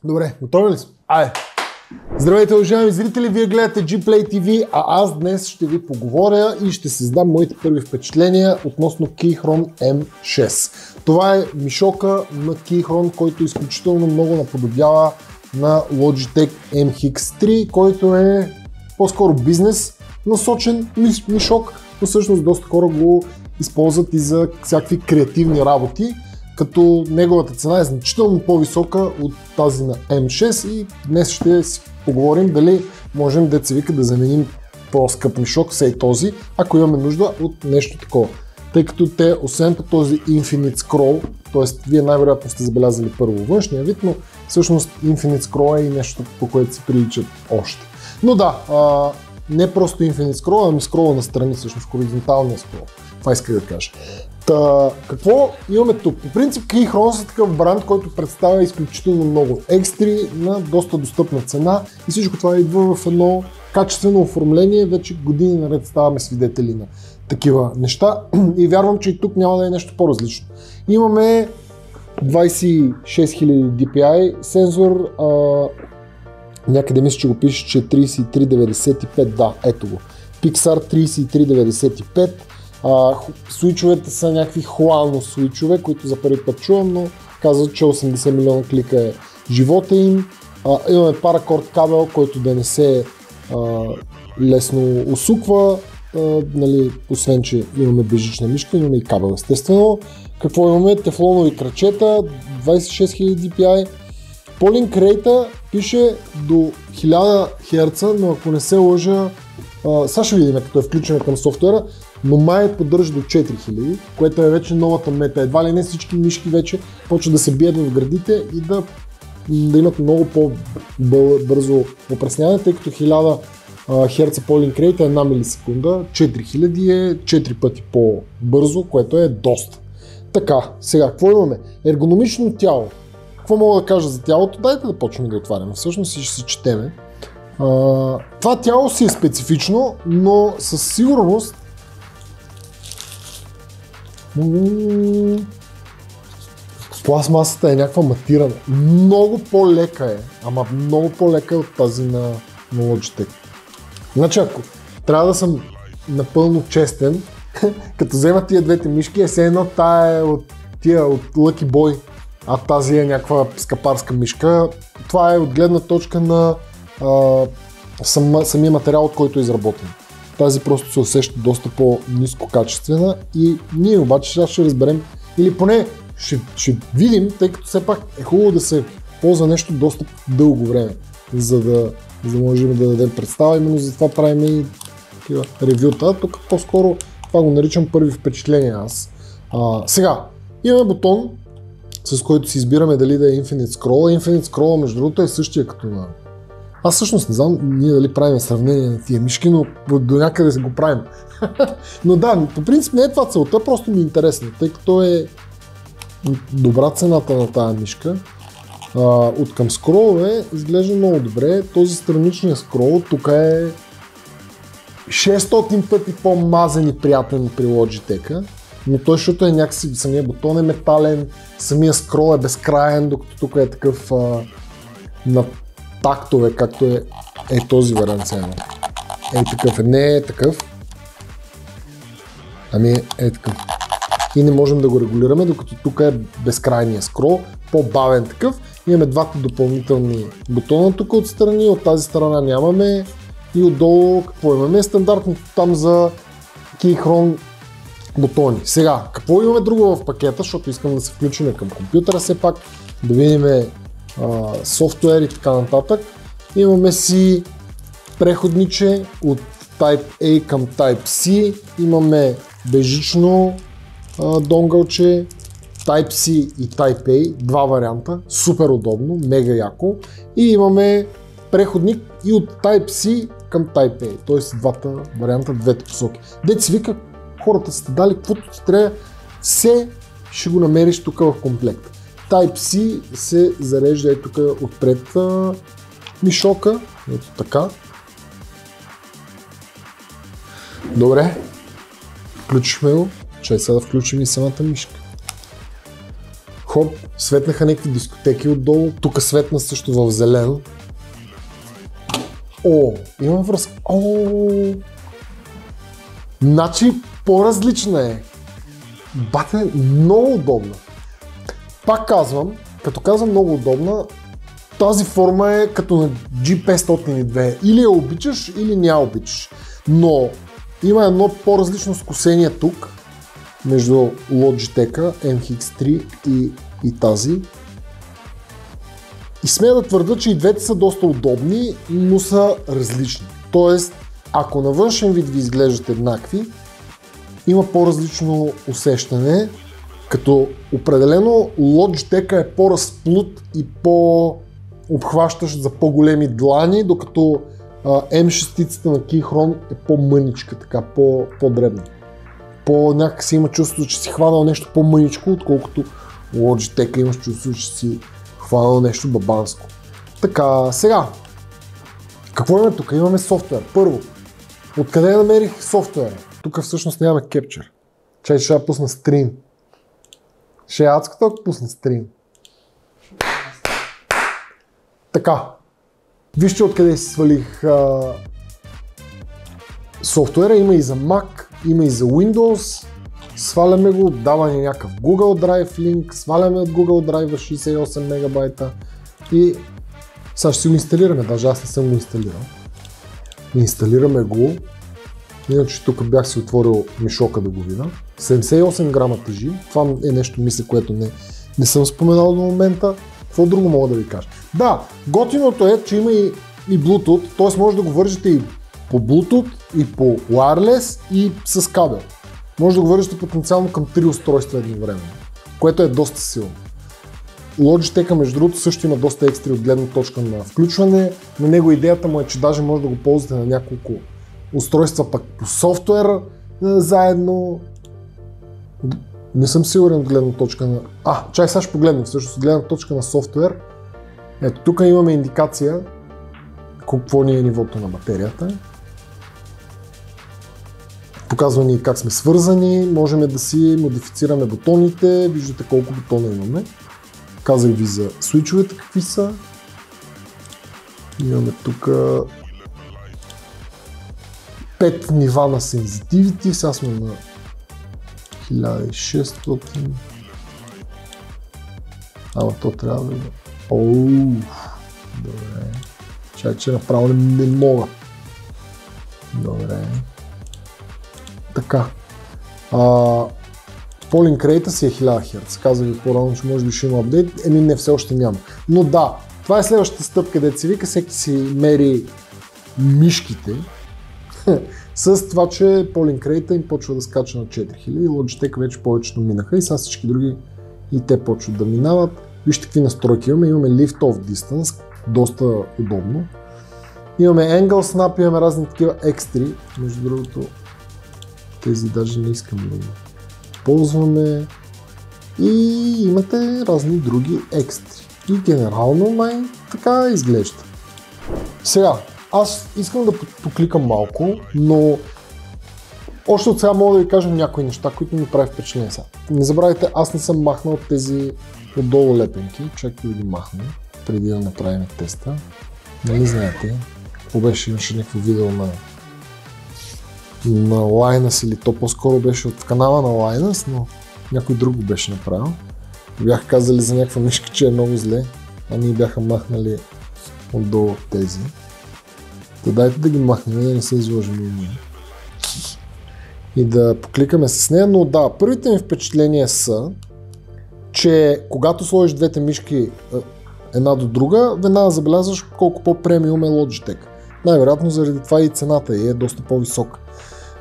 Добре, готови ли сме? Айде! Здравейте, уважаеми зрители! Вие гледате Gplay TV, а аз днес ще ви поговоря и ще се задам моите първи впечатления относно Keychron M6. Това е мишока на Keychron, който изключително много наподобява на Logitech MX3, който е по-скоро бизнес насочен мишок, но всъщност доста хора го използват и за всякакви креативни работи, като неговата цена е значително по-висока от тази на M6 и днес ще си поговорим дали можем да заменим по-скъп мишок, сей този, ако имаме нужда от нещо такова. Тъй като те, освен по този Infinite Scroll, т.е. вие най-вероятно сте забелязали първо външния вид, но всъщност Infinite Scroll е и нещо, по което се приличат още. Но да, не просто Infinite Scroll, ами скрола на страни, всъщност хоризонталния скрол. Това исках да кажа. Какво имаме тук? По принцип Keychron са такъв бранд, който представя изключително много екстри на доста достъпна цена и всичко това идва в едно качествено оформление. Вече години наред ставаме свидетели на такива неща и вярвам, че и тук няма да е нещо по-различно. Имаме 26000 DPI сензор, някъде мисля, че го пише, че 3395, да, ето го. Pixar 3395. Свичовете са някакви Huano свичове, които за първи път чувам, но казват, че 80 милиона клика е живота им. Имаме паракорд кабел, който да не се лесно усуква, нали, освен че имаме бежична мишка, имаме и кабел естествено. Какво имаме? Тефлонови крачета, 26000 DPI. Polling rate пише до 1000 Hz, но ако не се лъжа, сега ще видим като е включена към софтуера, но май поддържа до 4000, което е вече новата мета. Едва ли не всички мишки вече почват да се бият в градите и да имат много по-бързо опресняване, тъй като 1000 Hz polling rate е 1 милисекунда, 4000 е 4 пъти по-бързо, което е доста. Така, сега, какво имаме? Ергономично тяло. Какво мога да кажа за тялото? Дайте да почнем да отваряме. Всъщност ще се четеме. Това тяло си е специфично, но със сигурност пластмасата е някаква матирана. Много по-лека е, ама много по-лека е от тази на Logitech. Значи ако трябва да съм напълно честен, като взема тия двете мишки, все едно тая е от Lucky Boy, а тази е някаква скапарска мишка. Това е от гледна точка на самия материал, от който е изработен. Тази просто се усеща доста по-ниско качествена и ние обаче сега ще разберем, или поне ще видим, тъй като все пак е хубаво да се ползва нещо доста дълго време, за да можем да дадем представа, именно за това правим и такива ревюта. Тук по-скоро това го наричам първи впечатления аз. Сега, имаме бутон, с който си избираме дали да е Infinite Scroll. Infinite Scroll, между другото, е същия като на... Аз всъщност не знам ние дали правим сравнение на тия мишки, но до някъде го правим. Но да, по принцип не е това целта, просто ми е интересно, тъй като е добра цената на тази мишка. От към скролове изглежда много добре. Този страничния скрол тук е 600 пъти по-мазен и приятен при Logitech, но той, защото е някакси, самия бутон е метален, самия скрол е безкраен, докато тук е такъв на тактове, както е този вариант сега. Е такъв, не е такъв, ами е такъв. И не можем да го регулираме, докато тук е безкрайния скрол, по-бавен такъв. Имаме двата допълнителни бутона тук отстрани, от тази страна нямаме и отдолу какво имаме? Стандартното там за Keychron бутони. Сега, какво имаме друго в пакета, защото искам да се включим към компютъра все пак, да видим софтуер и така нататък. Имаме си преходниче от Type A към Type C, имаме бежично донгълче, Type C и Type A, два варианта, супер удобно, мега яко, и имаме преходник и от Type C към Type A, т.е. двата варианта, двете посоки. Дет си вика, хората сте дали каквото ти трябва, все ще го намериш тук в комплект. Type-C се зарежда тук отпред мишока, ето така. Добре, включихме го, чай сега да включим и самата мишка. Хоп, светнаха някакви дискотеки отдолу, тук светна също в зелено. О, има връзка. О, значи по-различна е. Бате, много удобна. Пак казвам, като казвам много удобна, тази форма е като на G502. Или я обичаш, или не я обичаш. Но има едно по-различно скусение тук, между Logitech MX3 и тази. И смея да твърда, че и двете са доста удобни, но са различни. Тоест, ако на външен вид ви изглеждат еднакви, има по-различно усещане, като определено Logitech е по-разплут и по-обхващащ за по-големи длани, докато M6 на Keychron е по-мъничка, така, по-дребна. Някак си има чувство, че си хванал нещо по-мъничко, отколкото Logitech имаш чувство, че си хванал нещо бабанско. Така, сега, какво имаме тук? Имаме софтуер. Първо, откъде намерих софтуера? Тук всъщност нямаме Capture. Чай, ще я пусна стрим. Ще е адската, ако пусна стрим. Така, вижте откъде си свалих софтуера. Има и за Mac, има и за Windows. Сваляме го, дава ни някакъв Google Drive линк, сваляме от Google Drive 68 мегабайта и сега ще си го инсталираме, даже аз не съм го инсталирал. Инсталираме го, иначе тук бях си отворил мишока да го видя. 78 грама тежи, това е нещо мисля, което не съм споменал до момента. Какво друго мога да ви кажа? Да, готиното е, че има и Bluetooth, т.е. може да го вържете и по Bluetooth, и по Wireless, и с кабел. Може да го вържете потенциално към 3 устройства едновременно, което е доста силно. Logitech, между другото, също има доста екстри от гледна точка на включване. На него идеята му е, че даже може да го ползвате на няколко устройства пък по софтуер заедно. Не съм сигурен от гледна точка на... чай сега ще погледнем, всъщност от гледна точка на софтуер. Ето тук имаме индикация какво ни е нивото на батерията. Показва ни как сме свързани, можем да си модифицираме бутоните, виждате колко бутона имаме. Казах ви за свичовете какви са. Имаме тук 5 нива на Sensitivity, сега сме на 1600. Ама то трябва да... Добре. Чакай, че направо не мога. Добре. Така. Polling rate си е 1000 Hz. Казах ви по-рано, че може би ще има апдейт. Не, все още няма. Но да, това е следващата стъпка, където се вика, всеки си мери мишките с това, че polling rate им почва да скача на 4000. Logitech вече повечето минаха и сега всички други и те почват да минават. Вижте какви настройки имаме. Имаме lift-off distance, доста удобно. Имаме angle snap, имаме разни такива екстри. Между другото, тези даже не искам да ползваме. И имате разни други екстри. И генерално май така изглежда. Сега, аз искам да покликам малко, но още от сега мога да ви кажа някои неща, които ми прави впечатление сега. Не забравяйте, аз не съм махнал тези отдолу лепенки, чакайте да ги махна, преди да направим теста. Нали знаете, какво беше, имаше някакво видео на Linus или то по-скоро беше от канала на Linus, но някой друг го беше направил. Бяха казали за някаква мишка, че е много зле, а ние бяха махнали отдолу тези. Да дайте да ги махнем, да не се изложим и ние. И да покликаме с нея, но да, първите ми впечатления са, че когато сложиш двете мишки една до друга, веднага забелязваш колко по-премиум е Logitech. Най-вероятно заради това и цената е доста по-висока.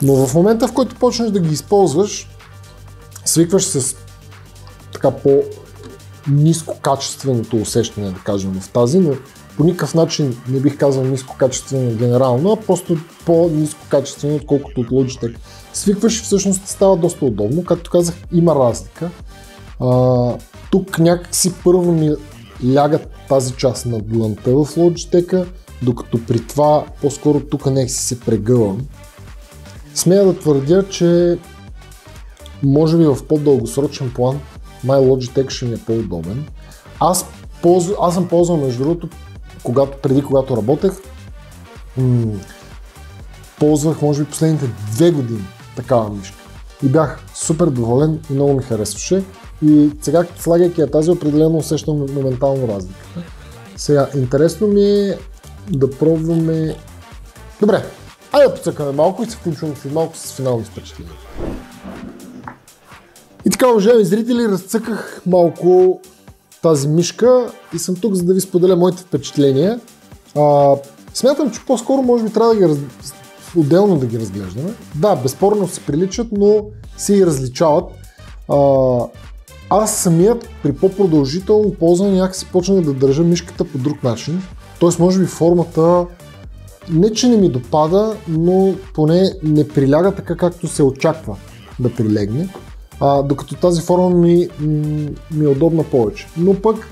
Но в момента, в който почнеш да ги използваш, свикваш с така по-ниско качественото усещане, да кажем в тази, но по никакъв начин не бих казал ниско качествено генерално, а просто по-ниско качествено, отколкото от Logitech. Свикваш и всъщност става доста удобно. Както казах, има разлика. Тук някакси първо ми ляга тази част на длънта в Logitech, докато при това по-скоро тук някакси се прегъвам. Смея да твърдя, че може би в по-дългосрочен план май Logitech ще ми е по-удобен. Аз съм ползвал между другото, когато работех, ползвах може би последните 2 години такава мишка. И бях супер доволен и много ми харесваше. И сега, слагайки я тази, определено усещам моментално разликата. Сега, интересно ми е да пробваме... Добре, айде да подсъкаме малко и се включваме след малко с финални впечатления. И така, уважаеми зрители, разцъках малко тази мишка и съм тук, за да ви споделя моите впечатления. Смятам, че по-скоро може би трябва да ги отделно да ги разглеждаме. Да, безспорно се приличат, но се и различават. Аз самият при по-продължително ползване някакси почнах да държа мишката по друг начин. Тоест, може би формата не че не ми допада, но поне не приляга така, както се очаква да прилегне. Докато тази форма ми е удобна повече. Но пък,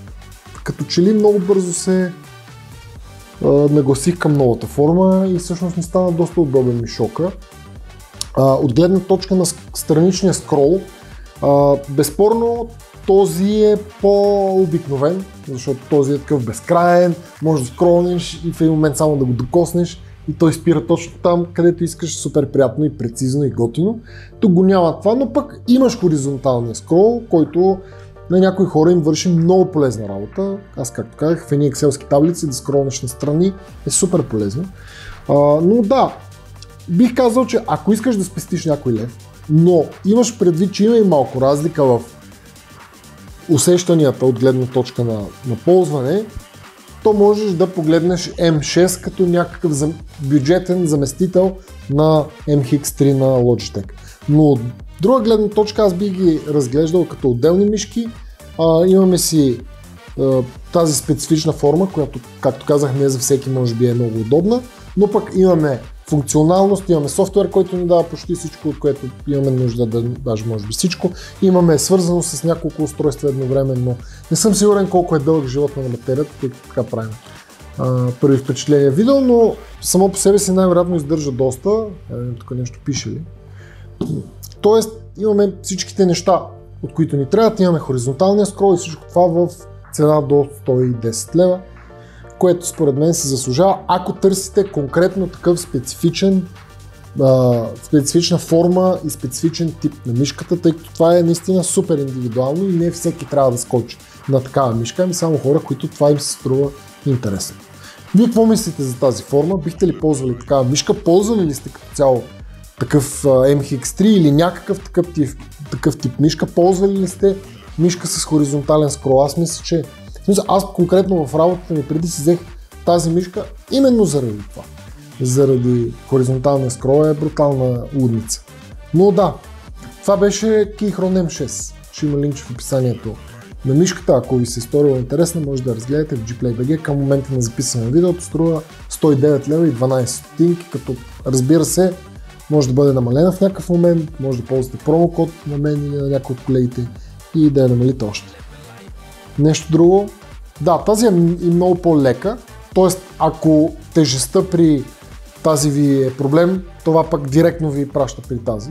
като че ли много бързо се нагласих към новата форма и всъщност ми стана доста удобен мишока. От гледна точка на страничния скрол, безспорно този е по-обикновен, защото този е такъв безкраен, може да скролнеш и в един момент само да го докоснеш и той спира точно там, където искаш, супер приятно и прецизно и готино. Тук го няма това, но пък имаш хоризонталния скрол, който на някои хора им върши много полезна работа. Аз, както казах, в едни екселски таблици да скролнеш настрани е супер полезно. Но да, бих казал, че ако искаш да спестиш някой лев, но имаш предвид, че има и малко разлика в усещанията от гледна точка на ползване, то можеш да погледнеш M6 като някакъв бюджетен заместител на MX3 на Logitech. Но от друга гледна точка аз бих ги разглеждал като отделни мишки. Имаме си тази специфична форма, която, както казах, не за всеки може би е много удобна, но пък имаме функционалност, имаме софтуер, който ни дава почти всичко, от което имаме нужда, даже може би всичко. Имаме свързано с няколко устройства едновременно. Не съм сигурен колко е дълъг живот на материята, тъй като така правим първи впечатления видео, но само по себе си най-вероятно издържа доста. Тук нещо пише ли? Тоест имаме всичките неща, от които ни трябват. Имаме хоризонталния скрол и всичко това в цена до 110 лева, което според мен се заслужава, ако търсите конкретно такъв специфична форма и специфичен тип на мишката, тъй като това е наистина супер индивидуално и не всеки трябва да скочи на такава мишка, ами само хора, които това им се струва интересно. Вие какво мислите за тази форма? Бихте ли ползвали такава мишка? Ползвали ли сте като цяло такъв MX3 или някакъв такъв тип мишка? Ползвали ли сте мишка с хоризонтален скрол? Аз мисля, че аз конкретно в работата ми преди си взех тази мишка именно заради това. Заради хоризонталния скрол е брутална лудница. Но да, това беше Keychron M6. Ще има линк в описанието на мишката. Ако ви се е сторила интересна, може да разгледате в Gplay.bg. Към момента на записване на видеото струва 109 лева и 12 стотинки, като разбира се, може да бъде намалена в някакъв момент, може да ползвате промокод на мен или на някой от колегите и да я намалите още. Нещо друго? Да, тази е много по-лека, т.е. ако тежестта при тази ви е проблем, това пък директно ви праща при тази.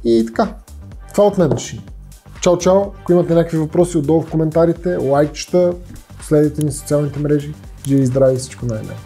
И така, това от мен машина. Чао, чао! Ако имате някакви въпроси отдолу в коментарите, лайкчета, следите ни в социалните мрежи, живи и здрави и всичко най-най.